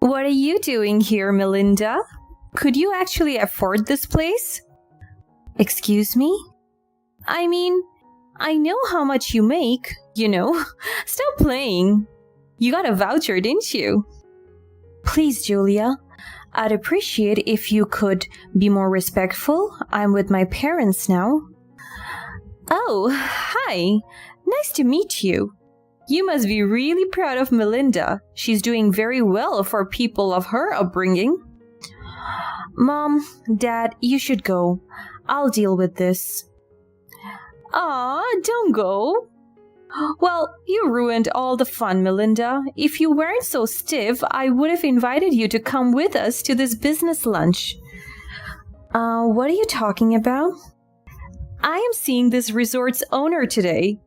What are you doing here, Melinda? Could you actually afford this place? Excuse me? I mean, I know how much you make, Stop playing. You got a voucher, didn't you? Please, Julia. I'd appreciate if you could be more respectful. I'm with my parents now. Oh, hi. Nice to meet you. You must be really proud of Melinda. She's doing very well for people of her upbringing. Mom, Dad, you should go. I'll deal with this. Aw, don't go. Well, you ruined all the fun, Melinda. If you weren't so stiff, I would have invited you to come with us to this business lunch. What are you talking about? I am seeing this resort's owner today.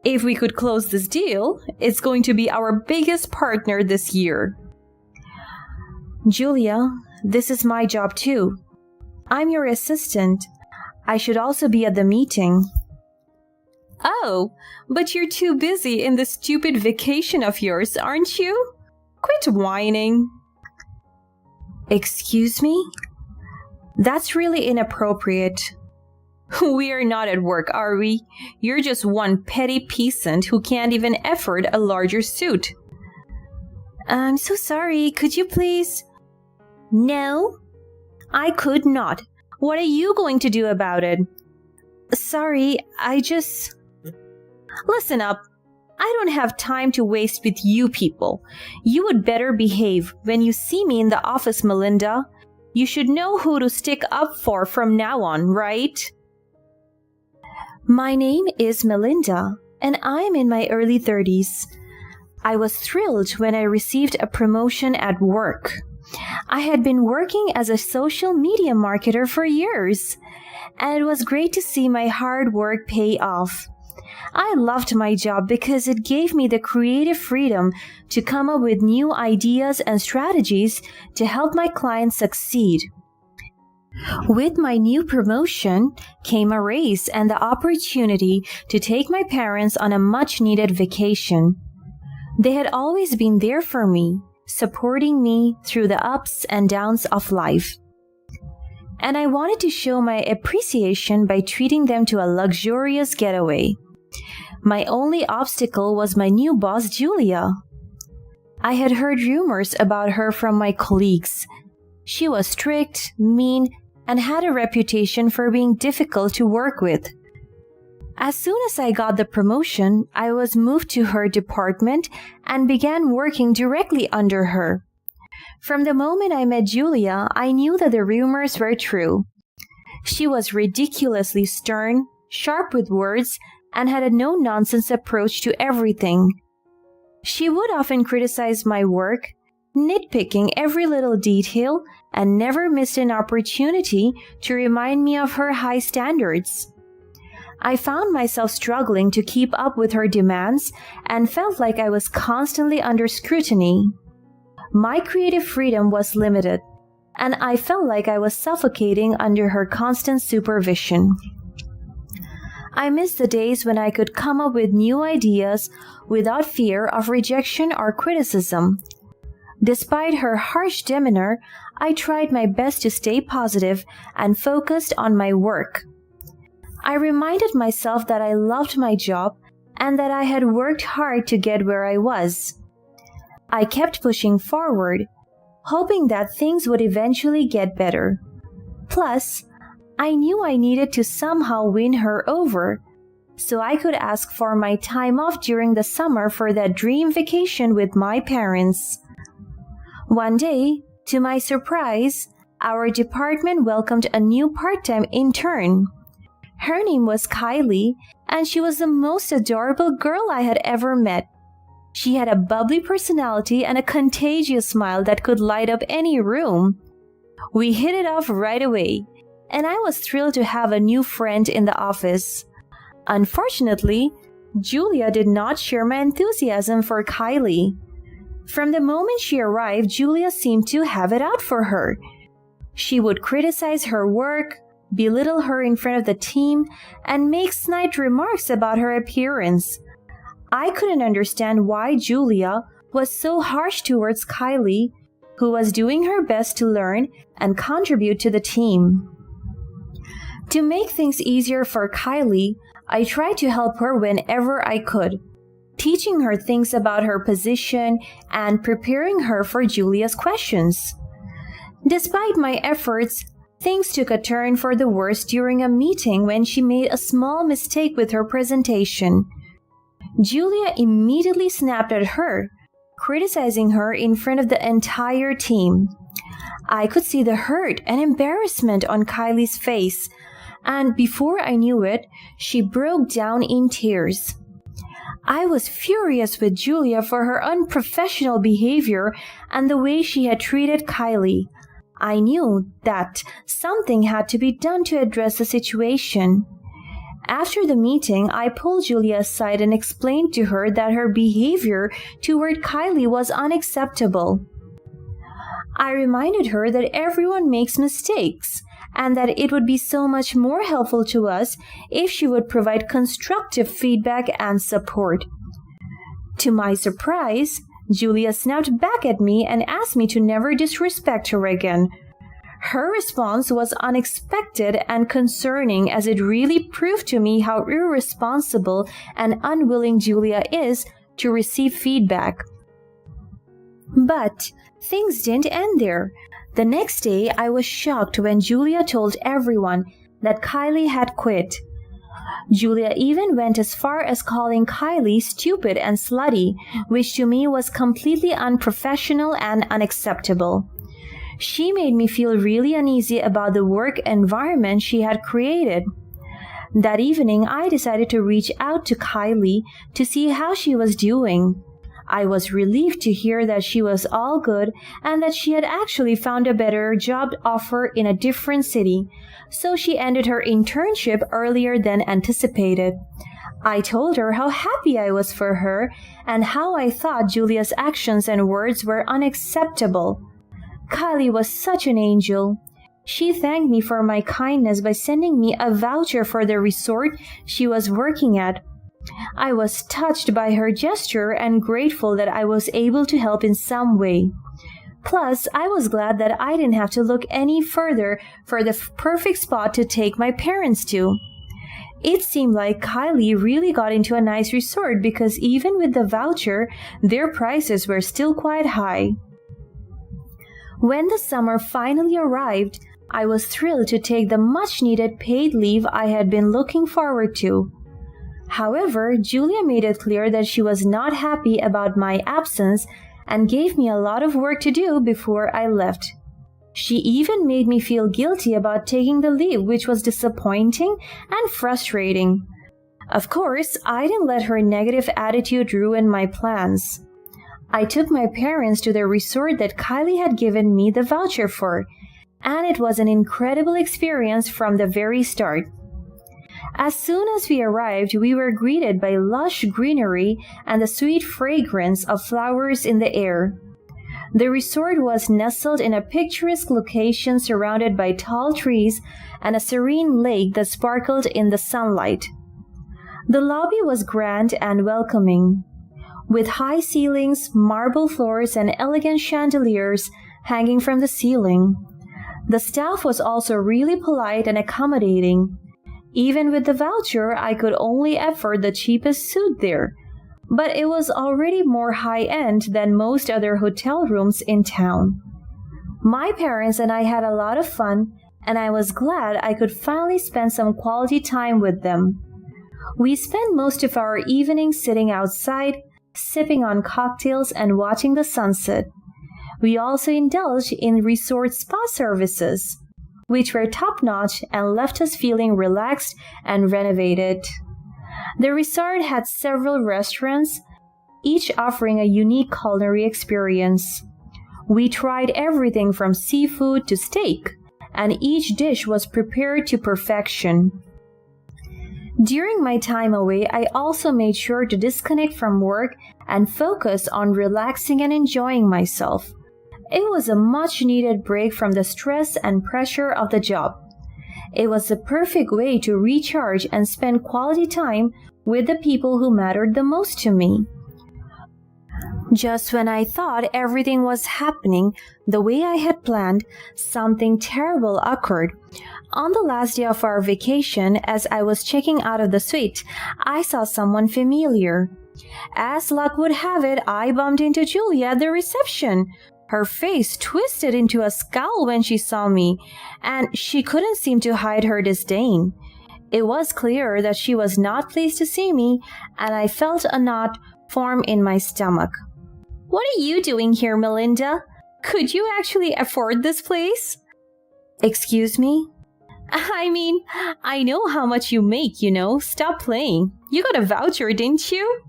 If we could close this deal, it's going to be our biggest partner this year. Julia, this is my job too. I'm your assistant. I should also be at the meeting. Oh, but you're too busy in this stupid vacation of yours, aren't you? Quit whining. Excuse me? That's really inappropriate. We are not at work, are we? You're just one petty peasant who can't even afford a larger suit. I'm so sorry. Could you please? No, I could not. What are you going to do about it? Sorry, Listen up. I don't have time to waste with you people. You would better behave when you see me in the office, Melinda. You should know who to stick up for from now on, right? My name is Melinda, and I'm in my early 30s. I was thrilled when I received a promotion at work. I had been working as a social media marketer for years, and it was great to see my hard work pay off. I loved my job because it gave me the creative freedom to come up with new ideas and strategies to help my clients succeed. With my new promotion came a raise and the opportunity to take my parents on a much-needed vacation. They had always been there for me, supporting me through the ups and downs of life. And I wanted to show my appreciation by treating them to a luxurious getaway. My only obstacle was my new boss, Julia. I had heard rumors about her from my colleagues. She was strict, mean, and had a reputation for being difficult to work with. As soon as I got the promotion, I was moved to her department and began working directly under her. From the moment I met Julia, I knew that the rumors were true. She was ridiculously stern, sharp with words, and had a no-nonsense approach to everything. She would often criticize my work, nitpicking every little detail, and never missed an opportunity to remind me of her high standards. I found myself struggling to keep up with her demands and felt like I was constantly under scrutiny. My creative freedom was limited, and I felt like I was suffocating under her constant supervision. I missed the days when I could come up with new ideas without fear of rejection or criticism. Despite her harsh demeanor, I tried my best to stay positive and focused on my work. I reminded myself that I loved my job and that I had worked hard to get where I was. I kept pushing forward, hoping that things would eventually get better. Plus, I knew I needed to somehow win her over, so I could ask for my time off during the summer for that dream vacation with my parents. One day, to my surprise, our department welcomed a new part-time intern. Her name was Kylie, and she was the most adorable girl I had ever met. She had a bubbly personality and a contagious smile that could light up any room. We hit it off right away, and I was thrilled to have a new friend in the office. Unfortunately, Julia did not share my enthusiasm for Kylie. From the moment she arrived, Julia seemed to have it out for her. She would criticize her work, belittle her in front of the team, and make snide remarks about her appearance. I couldn't understand why Julia was so harsh towards Kylie, who was doing her best to learn and contribute to the team. To make things easier for Kylie, I tried to help her whenever I could, teaching her things about her position and preparing her for Julia's questions. Despite my efforts, things took a turn for the worse during a meeting when she made a small mistake with her presentation. Julia immediately snapped at her, criticizing her in front of the entire team. I could see the hurt and embarrassment on Kylie's face, and before I knew it, she broke down in tears. I was furious with Julia for her unprofessional behavior and the way she had treated Kylie. I knew that something had to be done to address the situation. After the meeting, I pulled Julia aside and explained to her that her behavior toward Kylie was unacceptable. I reminded her that everyone makes mistakes and that it would be so much more helpful to us if she would provide constructive feedback and support. To my surprise, Julia snapped back at me and asked me to never disrespect her again. Her response was unexpected and concerning, as it really proved to me how irresponsible and unwilling Julia is to receive feedback. But things didn't end there. The next day, I was shocked when Julia told everyone that Kylie had quit. Julia even went as far as calling Kylie stupid and slutty, which to me was completely unprofessional and unacceptable. She made me feel really uneasy about the work environment she had created. That evening, I decided to reach out to Kylie to see how she was doing. I was relieved to hear that she was all good and that she had actually found a better job offer in a different city, so she ended her internship earlier than anticipated. I told her how happy I was for her and how I thought Julia's actions and words were unacceptable. Kylie was such an angel. She thanked me for my kindness by sending me a voucher for the resort she was working at. I was touched by her gesture and grateful that I was able to help in some way. Plus, I was glad that I didn't have to look any further for the perfect spot to take my parents to. It seemed like Kylie really got into a nice resort because even with the voucher, their prices were still quite high. When the summer finally arrived, I was thrilled to take the much-needed paid leave I had been looking forward to. However, Julia made it clear that she was not happy about my absence and gave me a lot of work to do before I left. She even made me feel guilty about taking the leave, which was disappointing and frustrating. Of course, I didn't let her negative attitude ruin my plans. I took my parents to the resort that Kylie had given me the voucher for, and it was an incredible experience from the very start. As soon as we arrived, we were greeted by lush greenery and the sweet fragrance of flowers in the air. The resort was nestled in a picturesque location surrounded by tall trees and a serene lake that sparkled in the sunlight. The lobby was grand and welcoming, with high ceilings, marble floors, and elegant chandeliers hanging from the ceiling. The staff was also really polite and accommodating. Even with the voucher, I could only afford the cheapest suite there, but it was already more high-end than most other hotel rooms in town. My parents and I had a lot of fun, and I was glad I could finally spend some quality time with them. We spent most of our evenings sitting outside, sipping on cocktails and watching the sunset. We also indulged in resort spa services, which were top-notch and left us feeling relaxed and renovated. The resort had several restaurants, each offering a unique culinary experience. We tried everything from seafood to steak, and each dish was prepared to perfection. During my time away, I also made sure to disconnect from work and focus on relaxing and enjoying myself. It was a much-needed break from the stress and pressure of the job. It was the perfect way to recharge and spend quality time with the people who mattered the most to me. Just when I thought everything was happening the way I had planned, something terrible occurred. On the last day of our vacation, as I was checking out of the suite, I saw someone familiar. As luck would have it, I bumped into Julia at the reception. Her face twisted into a scowl when she saw me, and she couldn't seem to hide her disdain. It was clear that she was not pleased to see me, and I felt a knot form in my stomach. "What are you doing here, Melinda? Could you actually afford this place?" "Excuse me?" I know how much you make, Stop playing. You got a voucher, didn't you?"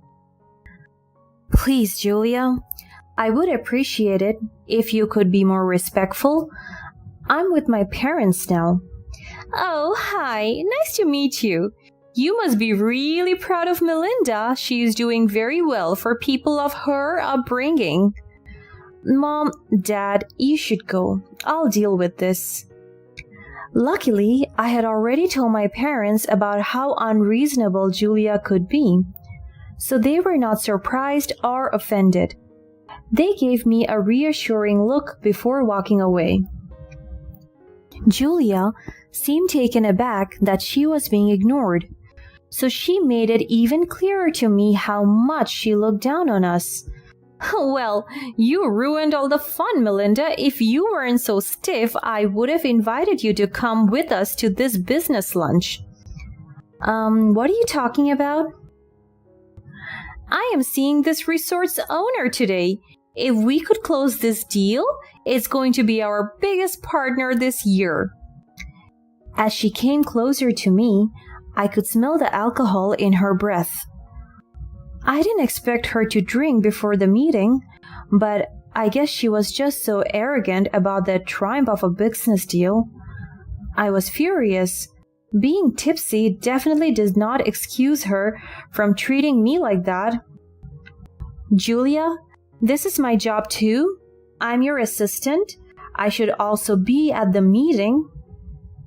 "Please, Julia. I would appreciate it if you could be more respectful. I'm with my parents now." "Oh, hi. Nice to meet you. You must be really proud of Melinda. She is doing very well for people of her upbringing." "Mom, Dad, you should go. I'll deal with this." Luckily, I had already told my parents about how unreasonable Julia could be, so they were not surprised or offended. They gave me a reassuring look before walking away. Julia seemed taken aback that she was being ignored, so she made it even clearer to me how much she looked down on us. "Well, you ruined all the fun, Melinda. If you weren't so stiff, I would have invited you to come with us to this business lunch." What are you talking about?" "I am seeing this resort's owner today. If we could close this deal, it's going to be our biggest partner this year." As she came closer to me, I could smell the alcohol in her breath. I didn't expect her to drink before the meeting, but I guess she was just so arrogant about the triumph of a business deal. I was furious. Being tipsy definitely does not excuse her from treating me like that. "Julia, this is my job too. I'm your assistant. I should also be at the meeting."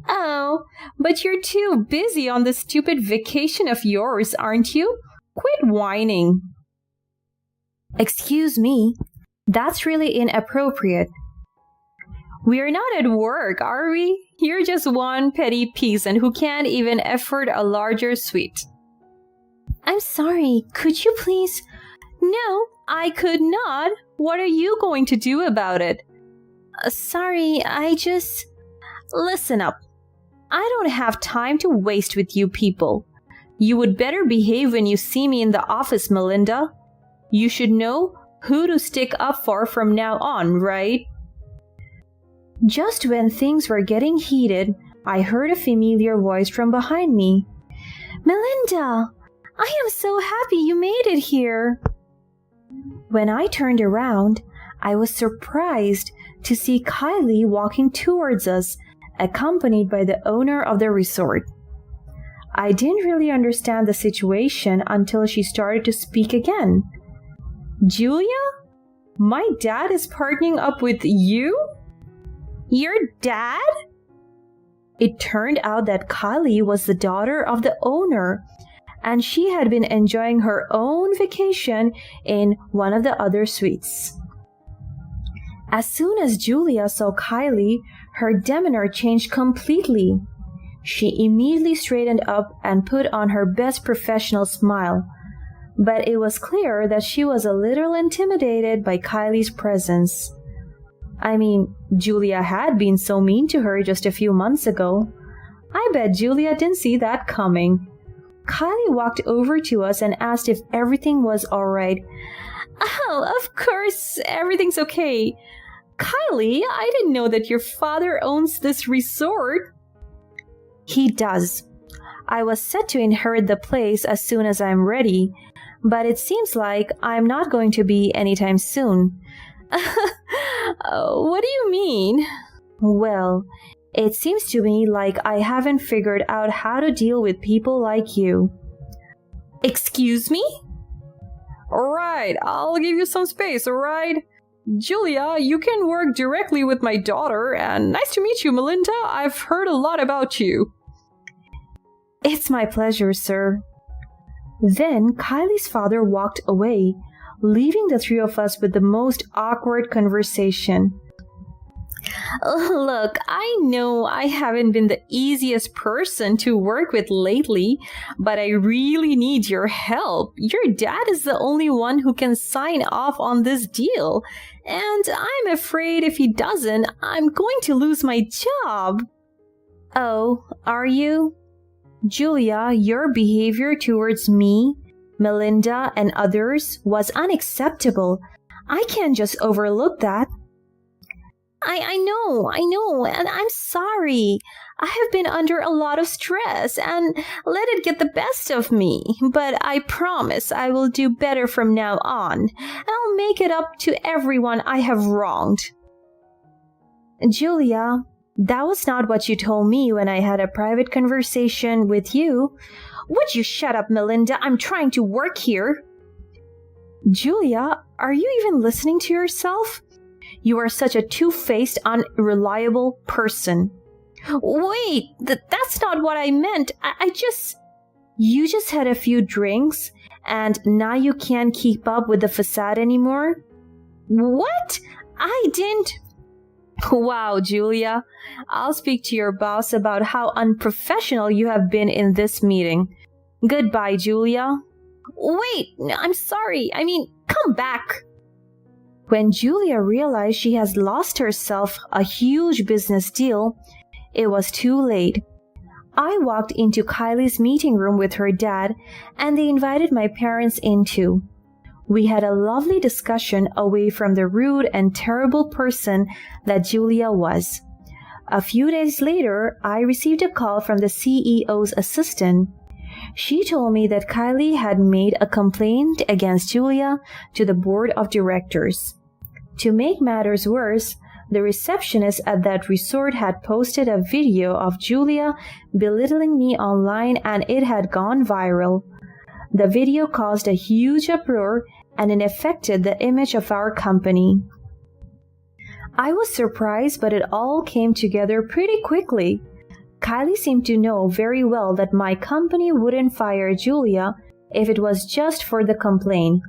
"Oh, but you're too busy on this stupid vacation of yours, aren't you? Quit whining." "Excuse me, that's really inappropriate." "We're not at work, are we? You're just one petty peasant who can't even afford a larger suite." "I'm sorry, could you please—" "No, I could not. What are you going to do about it?" Sorry, Listen up. I don't have time to waste with you people. You would better behave when you see me in the office, Melinda. You should know who to stick up for from now on, right?" Just when things were getting heated, I heard a familiar voice from behind me. "Melinda, I am so happy you made it here." When I turned around, I was surprised to see Kylie walking towards us, accompanied by the owner of the resort. I didn't really understand the situation until she started to speak again. "Julia? My dad is partnering up with you?" "Your dad?" It turned out that Kylie was the daughter of the owner, and she had been enjoying her own vacation in one of the other suites. As soon as Julia saw Kylie, her demeanor changed completely. She immediately straightened up and put on her best professional smile, but it was clear that she was a little intimidated by Kylie's presence. Julia had been so mean to her just a few months ago. I bet Julia didn't see that coming. Kylie walked over to us and asked if everything was all right. "Oh, of course, everything's okay. Kylie, I didn't know that your father owns this resort." "He does. I was set to inherit the place as soon as I'm ready, but it seems like I'm not going to be anytime soon." "What do you mean?" "Well, it seems to me like I haven't figured out how to deal with people like you." "Excuse me?" "All right, I'll give you some space, all right? Julia, you can work directly with my daughter, and nice to meet you, Melinda. I've heard a lot about you." "It's my pleasure, sir." Then Kylie's father walked away, leaving the three of us with the most awkward conversation. Look, I know I haven't been the easiest person to work with lately, but I really need your help. Your dad is the only one who can sign off on this deal, and I'm afraid if he doesn't, I'm going to lose my job. Oh, are you? Julia, your behavior towards me, Melinda, and others was unacceptable. I can't just overlook that. I know, and I'm sorry. I have been under a lot of stress and let it get the best of me, but I promise I will do better from now on, and I'll make it up to everyone I have wronged. Julia, that was not what you told me when I had a private conversation with you. Would you shut up, Melinda? I'm trying to work here. Julia, are you even listening to yourself? You are such a two-faced, unreliable person. Wait, that's not what I meant. You just had a few drinks, and now you can't keep up with the facade anymore? What? I didn't... Wow, Julia. I'll speak to your boss about how unprofessional you have been in this meeting. Goodbye, Julia. Wait, I'm sorry. Come back. When Julia realized she has lost herself a huge business deal, it was too late. I walked into Kylie's meeting room with her dad, and they invited my parents in too. We had a lovely discussion away from the rude and terrible person that Julia was. A few days later, I received a call from the CEO's assistant. She told me that Kylie had made a complaint against Julia to the board of directors. To make matters worse, the receptionist at that resort had posted a video of Julia belittling me online, and it had gone viral. The video caused a huge uproar, and it affected the image of our company. I was surprised, but it all came together pretty quickly. Kylie seemed to know very well that my company wouldn't fire Julia if it was just for the complaint.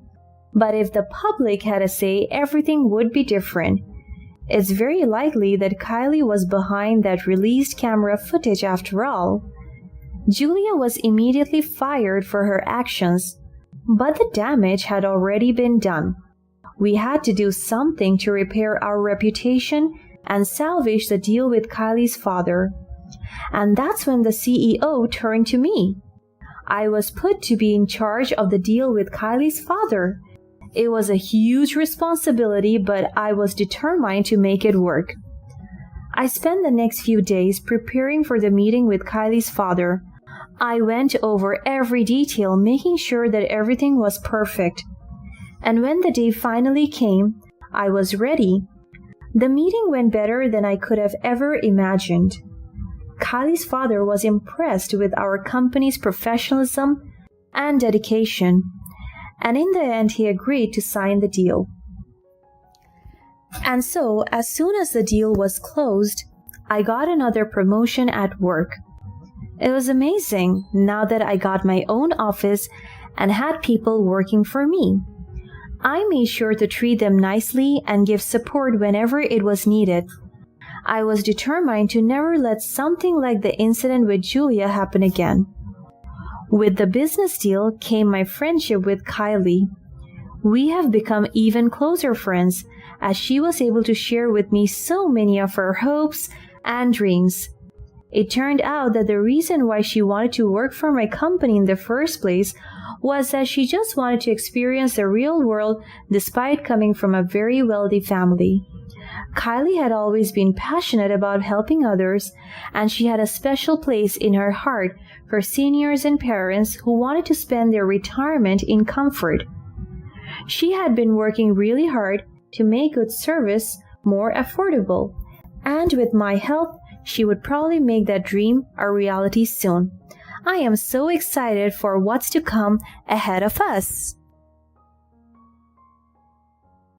But if the public had a say, everything would be different. It's very likely that Kylie was behind that released camera footage after all. Julia was immediately fired for her actions, but the damage had already been done. We had to do something to repair our reputation and salvage the deal with Kylie's father. And that's when the CEO turned to me. I was put to be in charge of the deal with Kylie's father. It was a huge responsibility, but I was determined to make it work. I spent the next few days preparing for the meeting with Kylie's father. I went over every detail, making sure that everything was perfect. And when the day finally came, I was ready. The meeting went better than I could have ever imagined. Kylie's father was impressed with our company's professionalism and dedication, and in the end he agreed to sign the deal. And so, as soon as the deal was closed, I got another promotion at work. It was amazing now that I got my own office and had people working for me. I made sure to treat them nicely and give support whenever it was needed. I was determined to never let something like the incident with Julia happen again. With the business deal came my friendship with Kylie. We have become even closer friends, as she was able to share with me so many of her hopes and dreams. It turned out that the reason why she wanted to work for my company in the first place was that she just wanted to experience the real world despite coming from a very wealthy family. Kylie had always been passionate about helping others, and she had a special place in her heart for seniors and parents who wanted to spend their retirement in comfort. She had been working really hard to make good service more affordable, and with my help, she would probably make that dream a reality soon. I am so excited for what's to come ahead of us.